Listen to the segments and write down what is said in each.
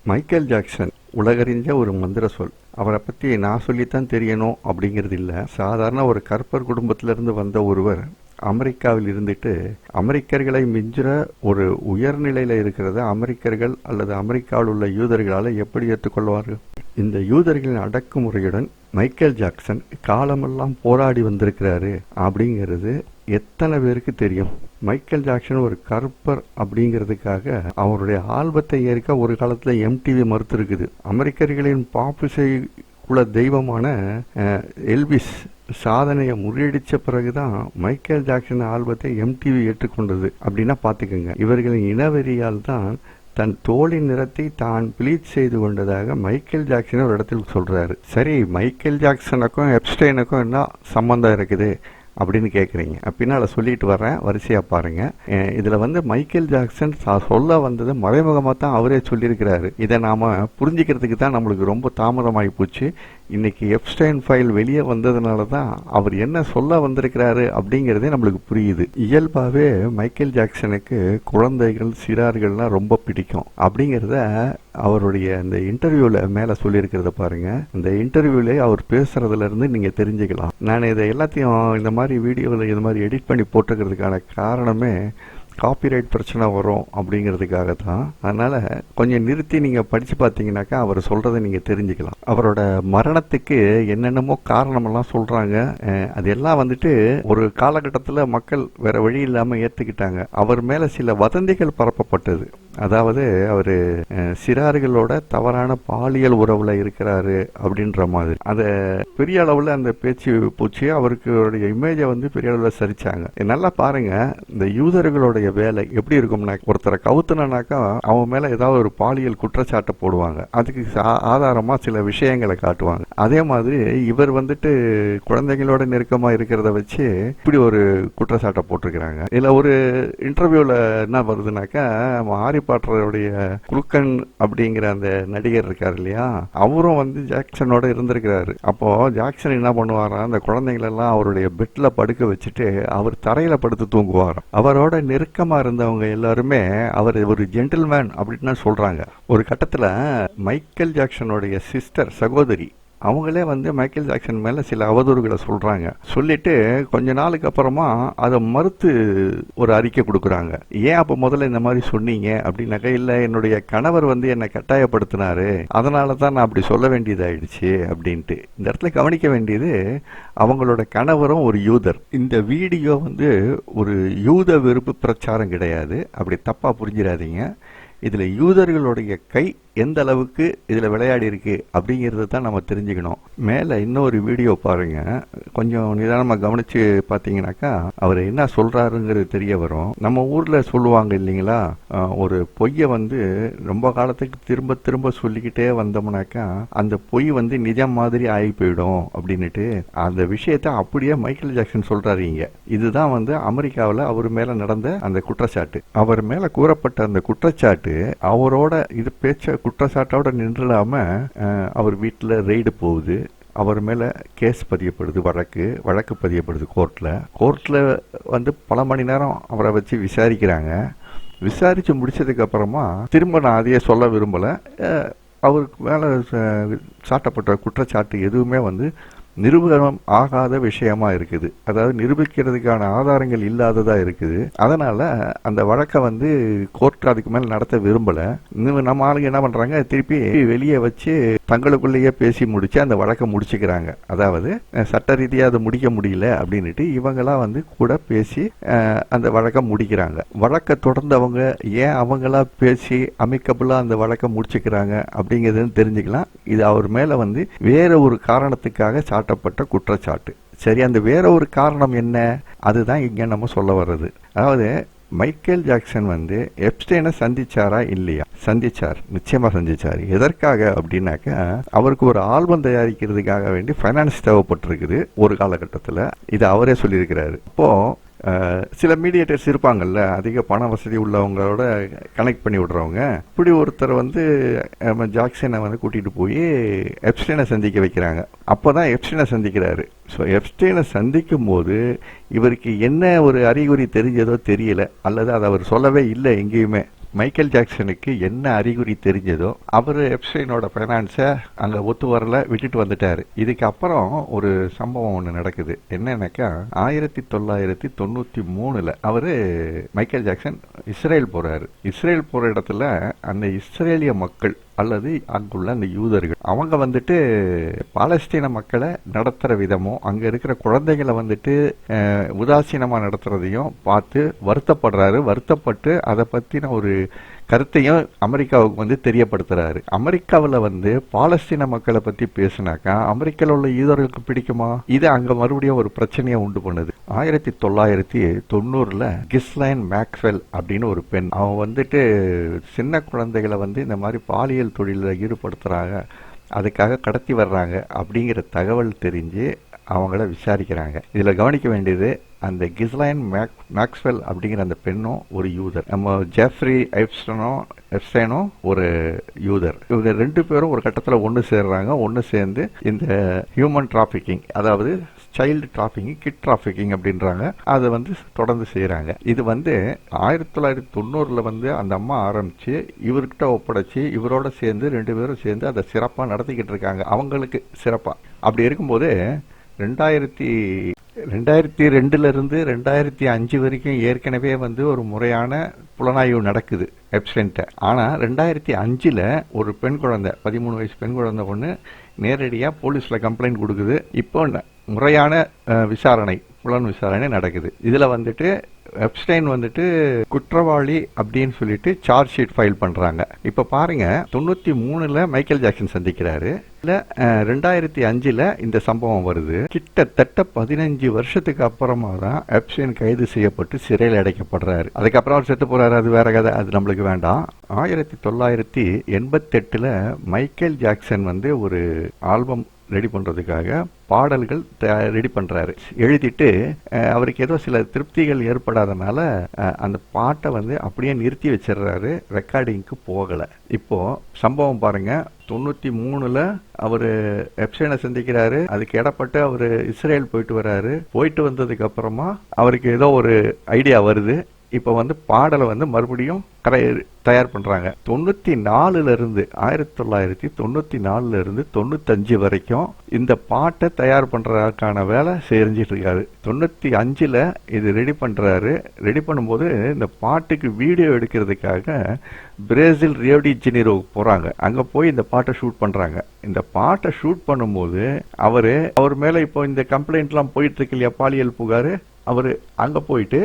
Michael Jackson உலகறிஞ்ச ஒரு மந்திர சொல். அவரை பற்றி நான் சொல்லித்தான் தெரியணும் அப்படிங்கிறது இல்லை. சாதாரண ஒரு கற்பர் குடும்பத்திலிருந்து வந்த ஒருவர் அமெரிக்காவில் இருந்துட்டு அமெரிக்கர்களை மிஞ்சுற ஒரு உயர்நிலையில் இருக்கிறத அமெரிக்கர்கள் அல்லது அமெரிக்காவில் உள்ள யூதர்களால் எப்படி ஏற்றுக்கொள்வார்கள்? இந்த யூதர்களின் அடக்குமுறையுடன் மைக்கேல் ஜாக்சன் காலமெல்லாம் போராடி வந்திருக்கிறாரு அப்படிங்கிறது எத்தனை பேருக்கு தெரியும்? மைக்கேல் ஜாக்சன் ஒரு கற்பர் அப்படிங்கிறதுக்காக அவருடைய ஆல்பத்தை ஏற்க ஒரு காலத்தில் எம்டிவி மறுத்திருக்குது. அமெரிக்கர்களின் பாப் இசை குல தெய்வமான எல்விஸ் சாதனையை முறியடிச்ச பிறகுதான் மைக்கேல் ஜாக்சன் ஆல்பத்தை எம்டிவி ஏற்றுக்கொண்டது. அப்படின்னா பார்த்துக்கோங்க, இவர்களின் இனவெறியால் தான் தன் தோளின் நிறத்தை தான் ப்ளீச் செய்து கொண்டதாக மைக்கேல் ஜாக்சன் ஒரு இடத்தில் சொல்றாரு. சரி, மைக்கேல் ஜாக்சனுக்கும் எப்ஸ்டைனுக்கும் என்ன சம்பந்தம் இருக்குது அப்படின்னு கேட்குறீங்க. பின்னால் சொல்லிட்டு வர்றேன், வரிசையாக பாருங்கள். இதில் மைக்கேல் ஜாக்சன் சொல்ல வந்தது மறைமுகமாக தான் அவரே சொல்லியிருக்கிறாரு. இதை நாம் புரிஞ்சிக்கிறதுக்கு தான் நம்மளுக்கு ரொம்ப தாமதமாகி போச்சு. இன்னைக்கு எப்ஸ்டைன் ஃபைல் வெளியே வந்ததுனால தான் அவர் என்ன சொல்ல வந்திருக்கிறாரு அப்படிங்கிறதே நம்மளுக்கு புரியுது. இயல்பாகவே மைக்கேல் ஜாக்சனுக்கு குழந்தைகள் சிறார்கள்லாம் ரொம்ப பிடிக்கும். அப்படிங்கிறத அவருடைய இந்த இன்டர்வியூவில் மேலே சொல்லியிருக்கிறத பாருங்க. இந்த இன்டர்வியூலே அவர் பேசுறதுல இருந்து நீங்கள் தெரிஞ்சுக்கலாம். நான் இதை எல்லாத்தையும் இந்த மாதிரி வீடியோவில் இது மாதிரி எடிட் பண்ணி போட்டுக்கிறதுக்கான காரணமே காப்பிரைட் பிரச்சனை வரும் அப்படிங்கிறதுக்காக தான். அதனால் கொஞ்சம் நிறுத்தி நீங்கள் படித்து பார்த்தீங்கன்னாக்கா அவர் சொல்கிறத நீங்கள் தெரிஞ்சுக்கலாம். அவரோட மரணத்துக்கு என்னென்னமோ காரணமெல்லாம் சொல்கிறாங்க. அதெல்லாம் ஒரு காலகட்டத்தில் மக்கள் வேற வழி இல்லாமல் ஏற்றுக்கிட்டாங்க. அவர் மேலே சில வதந்திகள் பரப்பப்பட்டது. அதாவது அவர் சிறார்களோட தவறான பாலியல் உறவுல இருக்கிறாரு அப்படின்ற மாதிரி. அதை பெரிய அளவில் அந்த பேச்சு பூச்சி அவருக்கு இமேஜை பெரிய அளவில் சரிச்சாங்க. நல்லா பாருங்க, இந்த யூதர்களுடைய வேலை எப்படி இருக்கும்னா, ஒருத்தரை கவுத்துனாக்கா அவன் மேல ஏதாவது ஒரு பாலியல் குற்றச்சாட்டை போடுவாங்க. அதுக்கு ஆதாரமா சில விஷயங்களை காட்டுவாங்க. அதே மாதிரி இவர் குழந்தைங்களோட நெருக்கமா இருக்கிறத வச்சு இப்படி ஒரு குற்றச்சாட்டை போட்டிருக்கிறாங்க. இதுல ஒரு இன்டர்வியூல என்ன வருதுனாக்கா, ஹாரி பாட்டருடைய குருக்கன் அப்படிங்கிற அந்த நடிகர் இருக்காரு இல்லையா, அவரும் ஜாக்சனோட இருந்திருக்கிறாரு. அப்போ ஜாக்சன் என்ன பண்ணுவாராம், அந்த குழந்தைங்களெல்லாம் அவருடைய பெட்ல படுக்க வச்சுட்டு அவர் தரையில படுத்து தூங்குவாராம். அவரோட நெருக்கமா இருந்தவங்க எல்லாருமே அவர் ஒரு ஜென்டில்மேன் அப்படின்னு சொல்றாங்க. ஒரு கட்டத்துல மைக்கேல் ஜாக்சனுடைய சிஸ்டர், சகோதரி, அவங்களே மைக்கேல் ஜாக்சன் மேல சில அவதூறுகளை சொல்றாங்க. சொல்லிட்டு கொஞ்ச நாளுக்கு அப்புறமா அதை மறுத்து ஒரு அறிக்கை கொடுக்குறாங்க. ஏன் அப்ப முதல்ல இந்த மாதிரி சொன்னீங்க அப்படின்னாக்கா, இல்ல என்னுடைய கணவர் என்னை கட்டாயப்படுத்தினாரு, அதனால தான் நான் அப்படி சொல்ல வேண்டியதாயிடுச்சு அப்படின்ட்டு. இந்த இடத்துல கவனிக்க வேண்டியது, அவங்களோட கணவரும் ஒரு யூதர். இந்த வீடியோ ஒரு யூத வெறுப்பு பிரச்சாரம் கிடையாது, அப்படி தப்பா புரிஞ்சிடாதீங்க. இதுல யூதர்களுடைய கை எந்த அளவுக்கு இதுல விளையாடி இருக்கு அப்படிங்கறத தான் நம்ம தெரிஞ்சுக்கணும். மேல இன்னொரு வீடியோ பாருங்க, கொஞ்சம் நிதானமா கவனிச்சு பாத்தீங்கன்னாக்கா அவர் என்ன சொல்றாருங்கிறது தெரிய வரும். நம்ம ஊர்ல சொல்லுவாங்க இல்லைங்களா, ஒரு பொய்ய ரொம்ப காலத்துக்கு திரும்ப திரும்ப சொல்லிக்கிட்டே வந்தோம்னாக்கா அந்த பொய் நிஜம் மாதிரி ஆகி போயிடும் அப்படின்னுட்டு. அந்த விஷயத்த அப்படியே மைக்கேல் ஜாக்சன் சொல்றாரு இங்க. இதுதான் அமெரிக்காவில் அவர் மேல நடந்த அந்த குற்றச்சாட்டு. அவர் மேல கூறப்பட்ட அந்த குற்றச்சாட்டு அவரோட இது பேச்ச குற்றச்சாட்டோட நின்றுடாம அவர் வீட்டில் ரெய்டு போகுது. அவர் மேல கேஸ் பதியப்படுது, வழக்கு பதியப்படுது கோர்ட்ல பல மணி நேரம் அவரை வச்சு விசாரிக்கிறாங்க. விசாரிச்சு முடிச்சதுக்கு அப்புறமா திரும்ப நான் அதையே சொல்ல விரும்பல, அவருக்கு மேல சாட்டப்பட்ட குற்றச்சாட்டு எதுவுமே நிரூபணம் ஆகாத விஷயமா இருக்குது. அதாவது நிரூபிக்கிறதுக்கான ஆதாரங்கள் இல்லாததா இருக்குது. அதனால அந்த வழக்கை கோர்ட் அதுக்கு மேல நடத்த விரும்பல. நம்ம ஆளுங்க என்ன பண்றாங்க, திருப்பி வெளியே வச்சு தங்களுக்குள்ளேயே பேசி முடிச்சு அந்த வழக்கை முடிச்சுக்கிறாங்க. அதாவது சட்ட ரீதியா அதை முடிக்க முடியல அப்படின்னுட்டு இவங்களா கூட பேசி அந்த வழக்கை முடிக்கிறாங்க. வழக்கை தொடர்ந்தவங்க ஏன் அவங்களா பேசி அமிக்கபிளா அந்த வழக்கை முடிச்சுக்கிறாங்க அப்படிங்கிறதுன்னு தெரிஞ்சுக்கலாம். இது அவர் மேல வேற ஒரு காரணத்துக்காக சாட்டப்பட்ட குற்றச்சாட்டு. சரி, அந்த வேற ஒரு காரணம் என்ன, அதுதான் இங்க நம்ம சொல்ல வர்றது. அதாவது மைக்கேல் ஜாக்சன் எப்ஸ்டைனை சந்திச்சாரா இல்லையா? சந்திச்சார், நிச்சயமா சந்திச்சார். எதற்காக அப்படின்னாக்கா, அவருக்கு ஒரு ஆல்பம் தயாரிக்கிறதுக்காக வேண்டி ஃபைனான்ஸ் தேவைப்பட்டிருக்குது ஒரு காலகட்டத்தில். இது அவரே சொல்லியிருக்கிறாரு. அப்போ சில மீடியேட்டர்ஸ் இருப்பாங்கல்ல, அதிக பண வசதி உள்ளவங்களோட கனெக்ட் பண்ணி விடுறவங்க. இப்படி ஒருத்தர் ஜாக்சனை கூட்டிட்டு போய் எப்ஸ்டைனை சந்திக்க வைக்கிறாங்க. அப்போதான் எப்ஸ்டைனை சந்திக்கிறாரு. ஸோ எப்ஸ்டைனை சந்திக்கும் போது இவருக்கு என்ன ஒரு அறிகுறி தெரிஞ்சதோ தெரியல, அல்லது அதை அவர் சொல்லவே இல்லை எங்கேயுமே. மைக்கேல் ஜாக்சனுக்கு என்ன அறிகுறி தெரிஞ்சதோ அவர் எப்ஸ்டைனோட ஃபைனான்ஸை அங்கே ஒத்து வரல விட்டுட்டு வந்துட்டாரு. இதுக்கு அப்புறம் ஒரு சம்பவம் ஒன்று நடக்குது. என்னன்னாக்கா 1993 அவர் மைக்கேல் ஜாக்சன் இஸ்ரேல் போறாரு. இஸ்ரேல் போற இடத்துல அந்த இஸ்ரேலிய மக்கள் அல்லது அங்குள்ள அந்த யூதர்கள் அவங்க வந்துட்டு பாலஸ்தீன மக்களை நடத்துற விதமும் அங்க இருக்கிற குழந்தைகளை வந்துட்டு உதாசீனமா நடத்துறதையும் பார்த்து வருத்தப்படுறாரு. வருத்தப்பட்டு அதை பத்தின ஒரு கருத்தையும் அமெரிக்காவுக்கு வந்து தெரியப்படுத்துறாரு. அமெரிக்காவில் வந்து பாலஸ்தீன மக்களை பத்தி பேசினாக்கா அமெரிக்காவில் உள்ள யூதர்களுக்கு பிடிக்குமா? இது அங்க மறுபடியும் ஒரு பிரச்சனையை உண்டு பண்ணுது. 1990 கிஸ்லைன் மேக்ஸ்வெல் அப்படின்னு ஒரு பெண், அவன் வந்துட்டு சின்ன குழந்தைகளை வந்து இந்த மாதிரி பாலியல் தொழிலில் ஈடுபடுத்துறாங்க, அதுக்காக கடத்தி வர்றாங்க அப்படிங்கிற தகவல் தெரிஞ்சு அவங்கள விசாரிக்கிறாங்க. இதுல கவனிக்க வேண்டியது, அந்த கிஸ்லைன் மேக்ஸ்வெல் அப்படிங்கிற அந்த பெண்ணும் ஒரு யூதர், நம்ம ஜெஃப்ரி எப்ஸ்டைனும் ஒரு யூதர். இவங்க 2 பேரும் ஒரு கட்டத்தில் ஒன்று சேர்றாங்க. ஒன்று சேர்ந்து இந்த ஹியூமன் டிராஃபிக்கிங், அதாவது சைல்டு டிராஃபிக்கிங், கிட் டிராஃபிக்கிங் அப்படின்றாங்க, அதை வந்து தொடர்ந்து செய்கிறாங்க. இது வந்து 1990 வந்து அந்த அம்மா ஆரம்பிச்சு இவர்கிட்ட ஒப்படைச்சு இவரோட சேர்ந்து 2 பேரும் சேர்ந்து அதை சிறப்பாக நடத்திக்கிட்டு இருக்காங்க, அவங்களுக்கு சிறப்பாக. அப்படி இருக்கும்போது 2002 2005 வரைக்கும் ஏற்கனவே வந்து ஒரு முறையான புலனாய்வு நடக்குது எப்ஸ்டைன்ட்ட. ஆனால் 2005 ஒரு பெண் குழந்தை, 13 வயசு பெண் குழந்தை ஒன்று நேரடியாக போலீஸில் கம்ப்ளைண்ட் கொடுக்குது. இப்போ முறையான விசாரணை, புலன் விசாரணை நடக்குது. இதில் வந்துட்டு எப்ஸ்டைன் வந்துட்டு குற்றவாளி அப்படின்னு சொல்லிட்டு சார்ஜ் ஷீட் ஃபைல் பண்றாங்க. இப்ப பாருங்க, 93 மைக்கேல் ஜாக்சன் சந்திக்கிறாரு, 2005 இந்த சம்பவம் வருது. கிட்டத்தட்ட 15 வருஷத்துக்கு அப்புறமா தான் எப்ஸ்டைன் கைது செய்யப்பட்டு சிறையில் அடைக்கப்படுறாரு. அதுக்கப்புறம் அவர் செத்து போறாரு, அது வேற கதை, அது நம்மளுக்கு வேண்டாம். 1988 மைக்கேல் ஜாக்சன் வந்து ஒரு ஆல்பம் ரெடி பண்றதுக்காக பாடல்கள் ரெடி பண்றாரு. எழுதிட்டு அவருக்கு ஏதோ சில திருப்திகள் ஏற்படாதனால அந்த பாட்டை வந்து அப்படியே நிறுத்தி வச்சிடுறாரு, ரெக்கார்டிங்க்கு போகல. இப்போ சம்பவம் பாருங்க, 93 அவரு எப்ஸ்டைனை சந்திக்கிறாரு. அதுக்கு இடப்பட்டு அவரு இஸ்ரேல் போயிட்டு வர்றாரு. போயிட்டு வந்ததுக்கு அப்புறமா அவருக்கு ஏதோ ஒரு ஐடியா வருது. இப்ப வந்து பாடலை வந்து மறுபடியும் தயார் பண்றாங்க. 1994 இருந்து 95 வரைக்கும் இந்த பாட்டை தயார் பண்றதுக்கான வேலை செஞ்சிட்டு இருக்காரு. 95 இது ரெடி பண்றாரு. ரெடி பண்ணும்போது இந்த பாட்டுக்கு வீடியோ எடுக்கிறதுக்காக பிரேசில் ரியோ டி ஜெனீரோ போறாங்க. அங்க போய் இந்த பாட்டை ஷூட் பண்றாங்க. இந்த பாட்டை ஷூட் பண்ணும்போது அவர் மேல இப்போ இந்த கம்ப்ளைண்ட் எல்லாம் போயிட்டு இருக்கு இல்லையா, பாலியல் புகாரு, அவரு அங்க போயிட்டு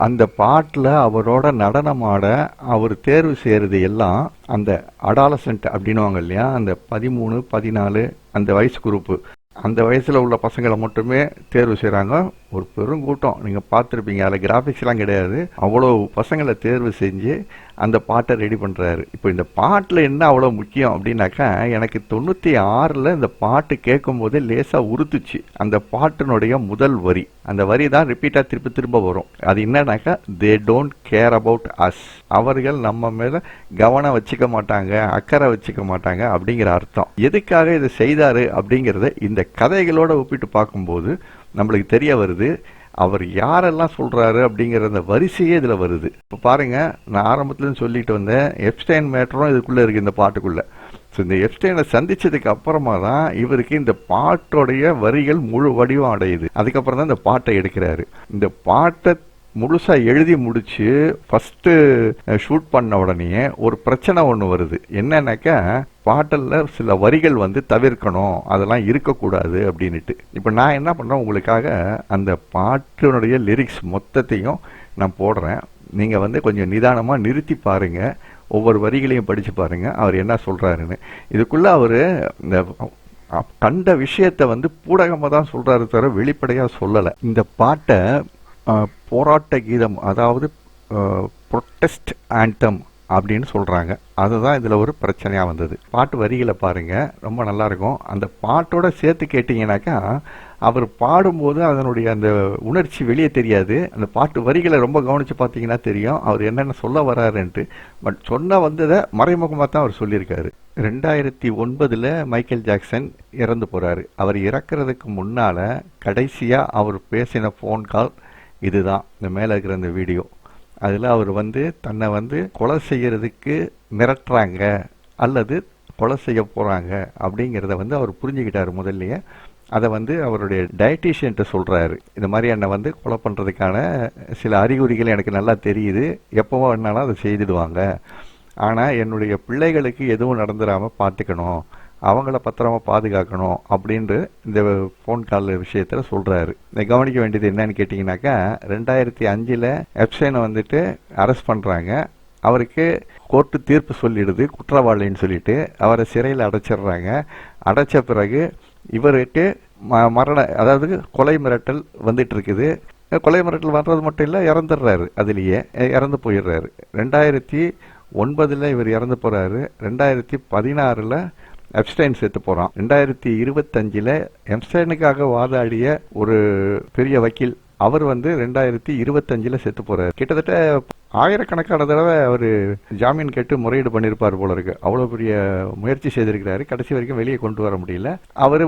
அந்த பாட்டில் அவரோட நடனமாட அவர் தேர்வு செய்யறது எல்லாம் அந்த அடாலசன்ட் அப்படின்னுவாங்க இல்லையா, அந்த 13, 14 அந்த வயசு குரூப்பு, அந்த வயசுல உள்ள பசங்களை மட்டுமே தேர்வு செய்யறாங்க. ஒரு பெருங்கூட்டம், நீங்க பார்த்துருப்பீங்க, அதில் கிராஃபிக்ஸ் எல்லாம் கிடையாது, அவ்வளவு பசங்களை தேர்வு செஞ்சு அந்த பாட்டை ரெடி பண்றாரு. இப்போ இந்த பாட்டுல என்ன அவ்வளவு முக்கியம் அப்படின்னாக்கா, எனக்கு 96 இந்த பாட்டு கேட்கும் போதே லேசா உறுத்துச்சு. அந்த பாட்டினுடைய முதல் வரி, அந்த வரி தான் ரிப்பீட்டா திரும்ப திரும்ப வரும். அது என்னன்னாக்கா, they don't care about us, அவர்கள் நம்ம மேல கவனம் வச்சுக்க மாட்டாங்க, அக்கறை வச்சுக்க மாட்டாங்க அப்படிங்கிற அர்த்தம். எதுக்காக இதை செய்தாரு அப்படிங்கறத இந்த கதைகளோட ஒப்பிட்டு பார்க்கும்போது நம்மளுக்கு தெரிய வருது. அவர் யாரெல்லாம் சொல்றாரு அப்படிங்கிற அந்த வரிசையே இதுல வருது. இப்ப பாருங்க, நான் ஆரம்பத்துல சொல்லிட்டு வந்தேன், எப்ஸ்டைன் மேட்டரும் இதுக்குள்ள இருக்கு இந்த பாட்டுக்குள்ள. இந்த எப்ஸ்டைனை சந்திச்சதுக்கு அப்புறமா தான் இவருக்கு இந்த பாட்டோடைய வரிகள் முழு வடிவம் அடையுது. அதுக்கப்புறம் தான் இந்த பாட்டை எடுக்கிறாரு. இந்த பாட்டை முழுசா எழுதி முடிச்சு ஃபர்ஸ்ட் ஷூட் பண்ண உடனே ஒரு பிரச்சனை ஒன்று வருது. என்னன்னாக்கா, பாட்டல்ல சில வரிகள் வந்து தவிர்க்கணும், அதெல்லாம் இருக்கக்கூடாது அப்படின்னுட்டு. இப்போ நான் என்ன பண்றேன், உங்களுக்காக அந்த பாட்டினுடைய லிரிக்ஸ் மொத்தத்தையும் நான் போடுறேன். நீங்க வந்து கொஞ்சம் நிதானமா நிறுத்தி பாருங்க, ஒவ்வொரு வரிகளையும் படிச்சு பாருங்க அவர் என்ன சொல்றாருன்னு. இதுக்குள்ள அவரு இந்த கண்ட விஷயத்தை வந்து பூடகமா தான் சொல்றாரு தவிர வெளிப்படையா சொல்லலை. இந்த பாட்டை போராட்ட கீதம், அதாவது ப்ரொட்டஸ்ட் ஆந்தம் அப்படின்னு சொல்றாங்க. அதுதான் இதுல ஒரு பிரச்சனையா வந்தது. பாட்டு வரிகளை பாருங்க, ரொம்ப நல்லா இருக்கும். அந்த பாட்டோட சேர்த்து கேட்டீங்கன்னாக்கா, அவர் பாடும்போது அதனுடைய அந்த உணர்ச்சி வெளியே தெரியாது. அந்த பாட்டு வரிகளை ரொம்ப கவனிச்சு பார்த்தீங்கன்னா தெரியும் அவர் என்னென்ன சொல்ல வர்றாருன்ட்டு. பட் சொன்ன வந்ததை மறைமுகமாக தான் அவர் சொல்லியிருக்காரு. 2009 மைக்கேல் ஜாக்சன் இறந்து போறாரு. அவர் இறக்குறதுக்கு முன்னால கடைசியா அவர் பேசின போன் கால் இதுதான், இந்த மேல இருக்கிற இந்த வீடியோ. அதில் அவர் தன்னை கொலை செய்யறதுக்கு மிரட்டுறாங்க அல்லது கொலை செய்ய போகிறாங்க அப்படிங்கிறத அவர் புரிஞ்சுக்கிட்டார் முதல்லயே. அதை அவருடைய டயட்டீஷியன்ட்ட சொல்கிறாரு, இந்த மாதிரி என்னை கொலை பண்ணுறதுக்கான சில அறிகுறிகள் எனக்கு நல்லா தெரியுது, எப்போவோ வேணாலும் அதை செய்துடுவாங்க, ஆனால் என்னுடைய பிள்ளைகளுக்கு எதுவும் நடந்துடாமல் பார்த்துக்கணும், அவங்கள பத்திரமா பாதுகாக்கணும் அப்படின்ட்டு இந்த ஃபோன் கால் விஷயத்தில் சொல்கிறாரு. கவனிக்க வேண்டியது என்னன்னு கேட்டிங்கனாக்கா, 2005 எப்ஸ்டைனை அரெஸ்ட் பண்ணுறாங்க. அவருக்கு கோர்ட்டு தீர்ப்பு சொல்லிடுது குற்றவாளின்னு சொல்லிட்டு அவரை சிறையில் அடைச்சிடுறாங்க. அடைச்ச பிறகு இவருக்கு மரண அதாவது கொலை மிரட்டல் வந்துட்டு இருக்குது. கொலை மிரட்டல் வர்றது மட்டும் இல்லை, இறந்துடுறாரு, அதுலேயே இறந்து போயிடுறாரு. 2009 இவர் இறந்து போகிறாரு. 2016 எப்ஸ்டைன் செத்து போகிறான். 2025 எப்ஸ்டைனுக்காக வாதாடிய ஒரு பெரிய வக்கீல் அவர் 2025 செத்து போறாரு. கிட்டத்தட்ட ஆயிரக்கணக்கான தடவை அவர் ஜாமீன் கேட்டு முறையீடு பண்ணியிருப்பார் போல இருக்கு. அவ்வளோ பெரிய முயற்சி செய்திருக்கிறாரு, கடைசி வரைக்கும் வெளியே கொண்டு வர முடியல. அவர்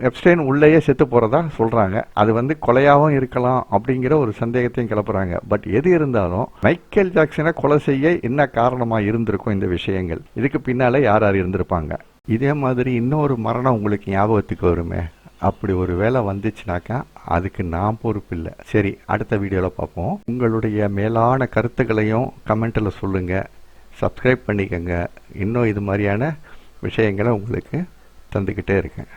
எப்ஸ்டைன் உள்ளேயே செத்து போறதா சொல்றாங்க. அது கொலையாகவும் இருக்கலாம் அப்படிங்கிற ஒரு சந்தேகத்தையும் கிளப்புறாங்க. பட் எது இருந்தாலும் மைக்கேல் ஜாக்சனை கொலை செய்ய என்ன காரணமா இருந்திருக்கும் இந்த விஷயங்கள், இதுக்கு பின்னால யார் யார் இருந்திருப்பாங்க. இதே மாதிரி இன்னொரு மரணம் உங்களுக்கு ஞாபகத்துக்கு வருமே, அப்படி ஒரு வேலை வந்துச்சுனாக்கா அதுக்கு நான் பொறுப்பு இல்லை. சரி, அடுத்த வீடியோவில் பார்ப்போம். உங்களுடைய மேலான கருத்துக்களையும் கமெண்ட்டில் சொல்லுங்கள், சப்ஸ்கிரைப் பண்ணிக்கோங்க. இன்னும் இது மாதிரியான விஷயங்களை உங்களுக்கு தந்துக்கிட்டே இருக்கேன்.